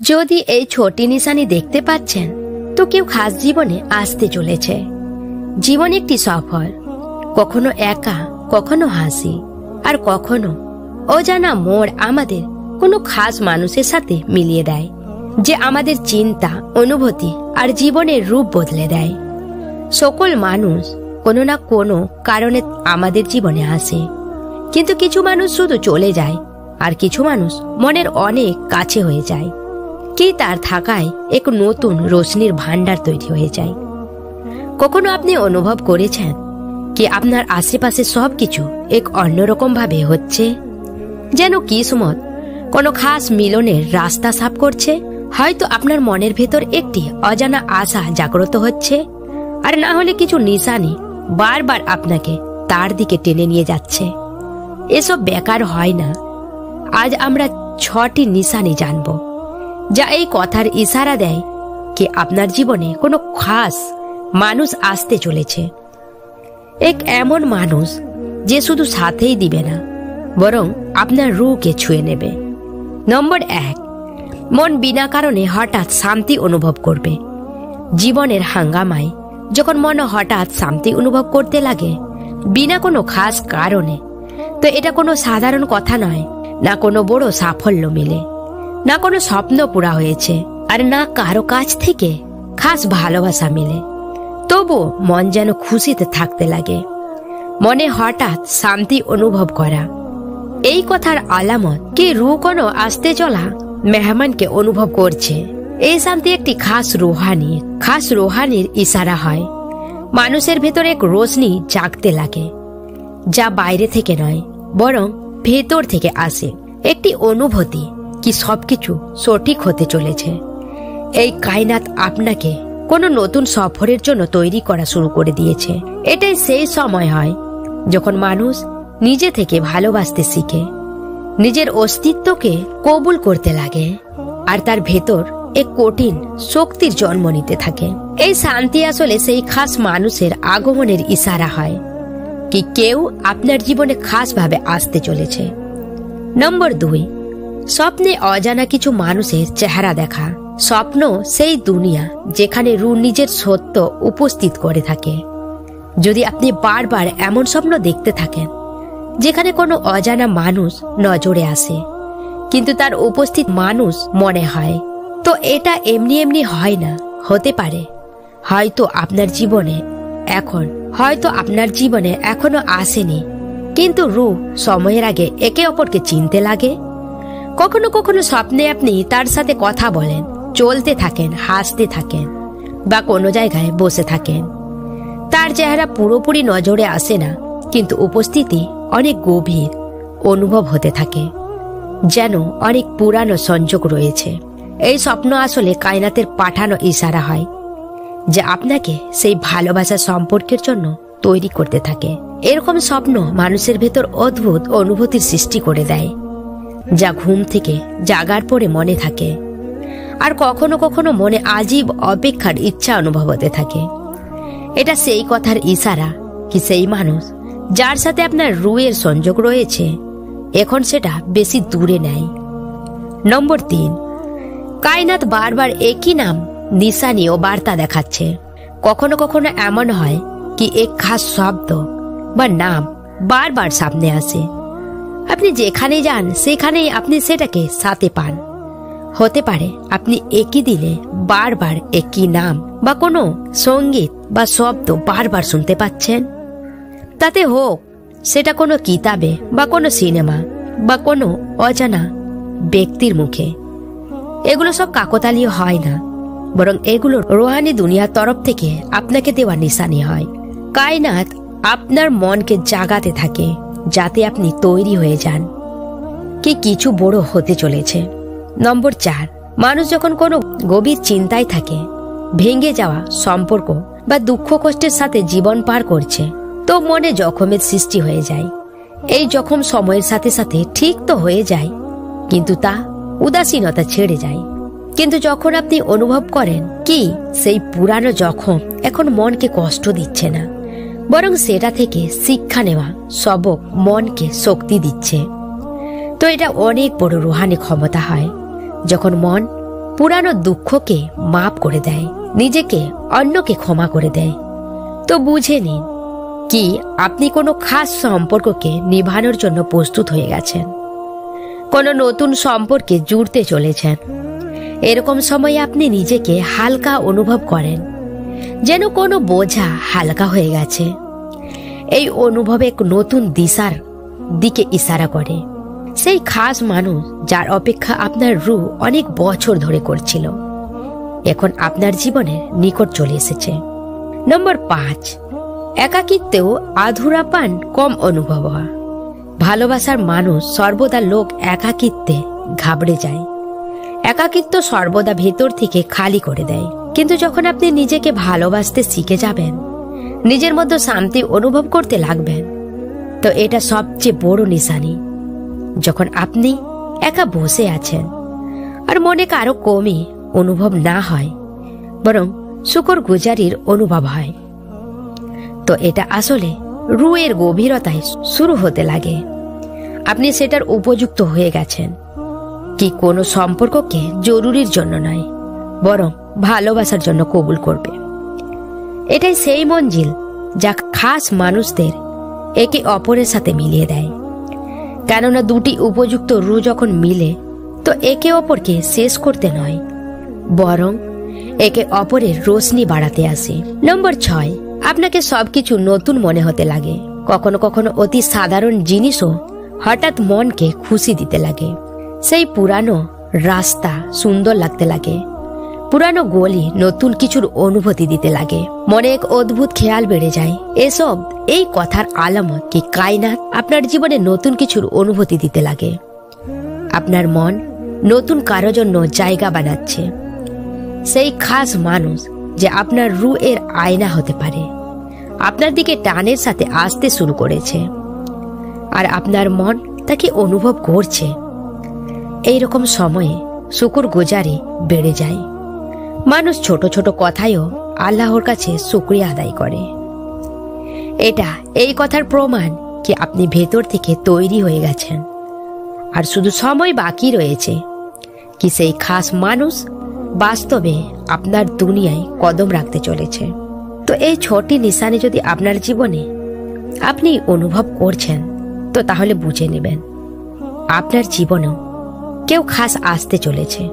যদি এই ছোটি নিশানি দেখতে পাচ্ছেন, তো কেউ খাস জীবনে আসতে চলেছে। জীবন একটি সফর, কখনো একা, কখনো হাসি, আর কখনো অজানা মোড় আমাদের কোনো খাস মানুষের সাথে মিলিয়ে দেয়, যে আমাদের চিন্তা, অনুভূতি আর জীবনের রূপ বদলে দেয়। সকল মানুষ কোনো না কোনো কারণে আমাদের জীবনে আসে, কিন্তু কিছু মানুষ শুধু চলে যায়, আর কিছু মানুষ মনের অনেক কাছে হয়ে যায়। কি তার থাকায় এক নতুন রোশনির ভান্ডার তৈরি হয়ে যায়। কখনো আপনি অনুভব করেছেন কি আপনার আশেপাশে সবকিছু এক অন্যরকম ভাবে হচ্ছে, যেন কিসমত কোনো খাস মিলনের রাস্তা সাফ করছে। হয়তো আপনার মনের ভেতর একটি অজানা আশা জাগ্রত হচ্ছে, আর না হলে কিছু নিশানি বারবার আপনাকে তার দিকে টেনে নিয়ে যাচ্ছে। এসব বেকার হয় না। আজ আমরা 6টি নিশানি জানব, যা এই কথার ইশারা দেয় কি আপনার জীবনে কোনো খাস মানুষ আসতে চলেছে। এক এমন মানুষ যে শুধু সাথেই দিবে না, বরং আপনার রুহকে ছুঁয়ে নেবে। নম্বর 1, মন বিনা কারণে হঠাৎ শান্তি অনুভব করবে। জীবনের হাঙ্গামায় যখন মন হঠাৎ শান্তি অনুভব করতে লাগে বিনা কোনো খাস কারণে, তো এটা কোনো সাধারণ কথা নয়। না কোনো বড় সাফল্য মিলে, না কোনো স্বপ্ন পুরা হয়েছে, আর না কারো কাছ থেকে খাস ভালোবাসা মিলে। তবু মন যেন খুশিতে থাকতে লাগে। মনে হঠাৎ শান্তি অনুভব করা এই কথার আলামত কি রুহ কোনো আসতে চলা মেহমানকে অনুভব করছে। এই শান্তি একটি খাস রুহানির ইশারা হয়। মানুষের ভেতর এক রোশনি জাগতে লাগে, যা বাইরে থেকে নয় বরং ভেতর থেকে আসে। একটি অনুভূতি কি সবকিছু সঠিক হতে চলেছে। এই কায়নাত আপনাকে কোনো নতুন সফরের জন্য তৈরি করা শুরু করে দিয়েছে। এটাই সেই সময় হয় যখন মানুষ নিজে থেকে ভালোবাসতে শিখে, নিজের অস্তিত্বকে কবুল করতে লাগে, আর তার ভেতর এক কঠিন শক্তির জন্ম নিতে থাকে। এই শান্তি আসলে সেই খাস মানুষের আগমনের ইশারা হয় কি কেউ আপনার জীবনে খাস ভাবে আসতে চলেছে। নম্বর 2, স্বপ্নে অজানা কিছু মানুষের চেহারা দেখা। স্বপ্ন সেই দুনিয়া যেখানে রুহ নিজের সত্য উপস্থিত করে থাকে। যদি আপনি বারবার এমন স্বপ্ন দেখতে থাকেন যেখানে কোনো অজানা মানুষ নজরে আসে, কিন্তু তার উপস্থিত মানুষ মনে হয়, তো এটা এমনি এমনি হয় না। হতে পারে হয়তো আপনার জীবনে এখনো আসেনি, কিন্তু রুহ সময়ের আগে একে অপরকে চিনতে লাগে। কখনো কখনো স্বপ্নে আপনি তার সাথে কথা বলেন, চলতে থাকেন, হাসতে থাকেন, বা কোনো জায়গায় বসে থাকেন। তার চেহারা পুরোপুরি নজরে আসে না, কিন্তু উপস্থিতি অনেক গভীর অনুভব হতে থাকে, যেন অনেক পুরানো সংযোগ রয়েছে। এই স্বপ্ন আসলে কায়নাতের পাঠানো ইশারা হয়, যে আপনাকে সেই ভালোবাসার সম্পর্কের জন্য তৈরি করতে থাকে। এরকম স্বপ্ন মানুষের ভেতর অদ্ভুত অনুভূতির সৃষ্টি করে দেয়, যা ঘুম থেকে জাগার পরে মনে থাকে, আর কখনো কখনো মনে আজীব অপেক্ষার ইচ্ছা অনুভব হতে থাকে। এটা সেই কথার ইশারা কি সেই মানুষ যার সাথে আপনার রুহের সংযোগ রয়েছে এখন সেটা বেশি দূরে নেই। নম্বর 3, কায়নাত বারবার একই নাম, নিশানি ও বার্তা দেখাচ্ছে। কখনো কখনো এমন হয় কি এক খাস শব্দ বা নাম বারবার সামনে আসে। আপনি যেখানে যান সেখানেই আপনি সেটাকে সাথে পান। হতে পারে আপনি একই দিনে বারবার একই নাম বা কোনো সঙ্গীত বা শব্দ বারবার শুনতে পাচ্ছেন। তাতে হোক সেটা কোনো কিতাবে বা কোনো সিনেমা বা কোনো অজানা ব্যক্তির মুখে। এগুলো সব কাকতালীয় হয় না, বরং এগুলো রুহানি দুনিয়ার তরফ থেকে আপনাকে দেওয়া নিশানি হয়। কায়নাত আপনার মনকে জাগাতে থাকে যাতে আপনি তৈরি হয়ে যান কি কিছু বড় হতে চলেছে। নম্বর 4, মানুষ যখন কোনো গভীর চিন্তায় থাকে, ভেঙে যাওয়া সম্পর্ক বা দুঃখ কষ্টের সাথে জীবন পার করছে, তো মনে জখমের সৃষ্টি হয়ে যায়। এই জখম সময়ের সাথে সাথে ঠিক তো হয়ে যায়, কিন্তু তা উদাসীনতা ছেড়ে যায়। কিন্তু যখন আপনি অনুভব করেন কি সেই পুরানো জখম এখন মনকে কষ্ট দিচ্ছে না, বরং সেটা থেকে শিক্ষা নেওয়া সবক মনকে শক্তি দিচ্ছে, তো এটা অনেক বড় রুহানি ক্ষমতা হয়। যখন মন পুরানো দুঃখকে মাপ করে দেয়, নিজেকে অন্যকে ক্ষমা করে দেয়। তো বুঝে নিন কি আপনি কোনো খাস সম্পর্ককে নিভানোর জন্য প্রস্তুত হয়ে গেছেন, কোনো নতুন সম্পর্কে জুড়তে চলেছেন। এরকম সময় আপনি নিজেকে হালকা অনুভব করেন, যেন কোনো বোঝা হালকা হয়ে গেছে। এই অনুভব এক নতুন দিশার দিকে ইশারা করে। সেই খাস মানুষ যার অপেক্ষা আপনার রূহ অনেক বছর ধরে করছিল, এখন আপনার জীবনের নিকট চলে এসেছে। নম্বর 5, একাকিত্বেও আধুরাপান কম অনুভব হওয়া। ভালোবাসার মানুষ সর্বদা লোক একাকিত্বে ঘাবড়ে যায়। একাকিত্ব সর্বদা ভেতর থেকে খালি করে দেয়। কিন্তু যখন আপনি নিজেকে ভালোবাসতে শিখে যাবেন, নিজের মধ্যে শান্তি অনুভব করতে লাগবেন, তো এটা সবচেয়ে বড় নিশানি। যখন আপনি একা বসে আছেন আর মনে কারো কমই অনুভব না হয়, বরং শুকর গুজারির অনুভব হয়, তো এটা আসলে রুহের গভীরতায় শুরু হতে লাগে। আপনি সেটার উপযুক্ত হয়ে গেছেন, কি কোনো সম্পর্ককে জরুরির জন্য নয়, বরং ভালোবাসার জন্য কবুল করবে। এটাই সেই মঞ্জিল যা খাস মানুষদের একে অপরের সাথে মিলিয়ে দেয়। কেননা দুটি উপযুক্ত রু যখন মিলে, তো একে অপরকে শেষ করতে নয়, বরং একে অপরের রোশনি বাড়াতে আসে। নম্বর 6, আপনাকে সবকিছু নতুন মনে হতে লাগে। কখনো কখনো অতি সাধারণ জিনিসও হঠাৎ মনকে খুশি দিতে লাগে। সেই পুরানো রাস্তা সুন্দর লাগতে লাগে, পুরানো গলি নতুন কিছুর অনুভূতি দিতে লাগে, মনে এক অদ্ভুত খেয়াল বেড়ে যায়। এসব এই কথার আলামত কি কায়নাত আপনার জীবনে নতুন কিছুর অনুভূতি দিতে লাগে। আপনার মন নতুন কারো জন্য জায়গা বানাচ্ছে। সেই খাস মানুষ যে আপনার রুহের আয়না হতে পারে, আপনার দিকে টানের সাথে আসতে শুরু করেছে, আর আপনার মন তাকে অনুভব করছে। এইরকম সময়ে শুকর গুজারি বেড়ে যায়। মানুষ ছোট ছোট কথায়ও আল্লাহর কাছে শুকরিয়া আদায় করে। এটা এই কথার প্রমাণ কি আপনি ভেতর থেকে তৈরি হয়ে গেছেন, আর শুধু সময় বাকি রয়েছে কি সেই খাস মানুষ বাস্তবে আপনার দুনিয়ায় কদম রাখতে চলেছে। তো এই ছোটি নিশানে যদি আপনার জীবনে আপনি অনুভব করছেন, তো তাহলে বুঝে নেবেন আপনার জীবনেও কেউ খাস আসতে চলেছে।